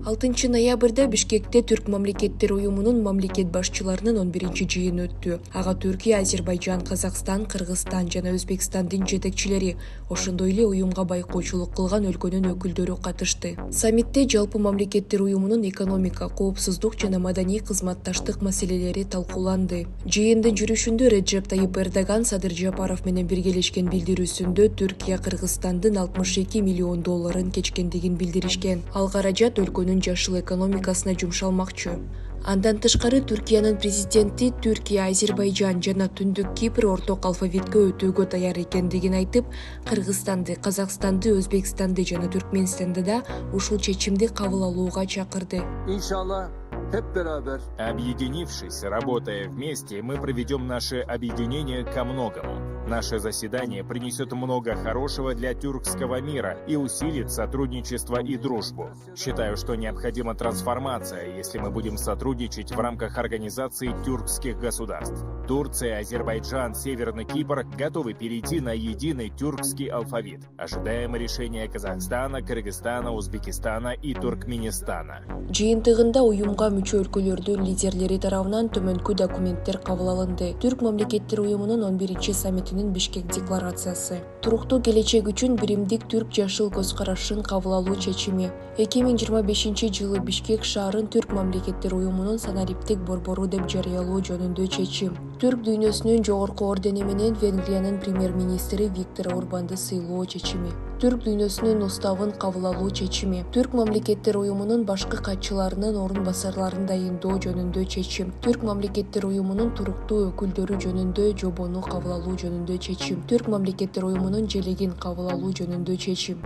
6 ноябрда Бишкекте Түрк мамлекеттер уюмунун мамлекет башчыларынын 11-жыйыны өттү. Ага Түркия, Азербайжан, Казакстан, Кыргызстан жана Өзбекстандын жетекчилери, ошондой эле уюмга байкоочулук кылган өлкөнүн өкүлдөрү катышты. Саммитте жалпы мамлекеттер уюмунун экономика, коопсуздук жана маданий кызматташтык маселелери талкууланды. Жыйындын жүрүшүндө Реджеп Тайип Эрдоган Садыр Жапаров менен биргелешкен билдирүүсүндө Түркия Кыргызстандын 62 миллион долларын кечкендигин билдиришкен. Ал каражат өлкөнүн жашыл экономикасына жумшалмакчы. Андан тышкары Түркиянын президенти Түркия, Азербайжан жана Түндүк Кипр орток алфавитке өтүүгө даяр экендигин айтып, Кыргызстанды, Казакстанды, Өзбекстанды жана Түркменистанды да ушул чечимди кабыл алууга чакырды. İnşallah hep beraber. Объединившись, работая вместе, мы приведем наше объединение ко многому. Наше заседание принесет много хорошего для тюркского мира и усилит сотрудничество и дружбу. Считаю, что необходима трансформация, если мы будем сотрудничать в рамках организации тюркских государств. Турция, Азербайджан, Северный Кипр готовы перейти на единый тюркский алфавит. Ожидаем решения Казахстана, Кыргызстана, Узбекистана и Туркменистана. Жыйынтыгында уюмга мүчө өлкөлөрдүн лидерлери тарабынан төмөнкү документтер кабыл алынды. Түрк мамлекеттер уюмунун 11-саммитинин Бишкек декларациясы. Туруктуу келечек үчүн биримдик түрк жашыл көз карашын кабыл алуу чечими. 2025-жылы Бишкек шаарын Түрк мамлекеттер уюмунун санариптик борбору деп жарыялоо жөнүндө чечим. Түрк дүйнөсүнүн жогорку ордени менен Венгриянын премьер-министри Виктор Орбанды сыйлоо чечими. Түрк дүйнөсүнүн уставын кабыл алуу чечими. Түрк мамлекеттер уюмунун башкы катчыларынын орун басарларын дайындоо жөнүндө чечим. Түрк мамлекеттер уюмунун туруктуу өкүлдөрү жөнүндө жобону кабыл алуу жөнүндө чечим. Түрк мамлекеттер уюмунун желегин кабыл алуу жөнүндө чечим.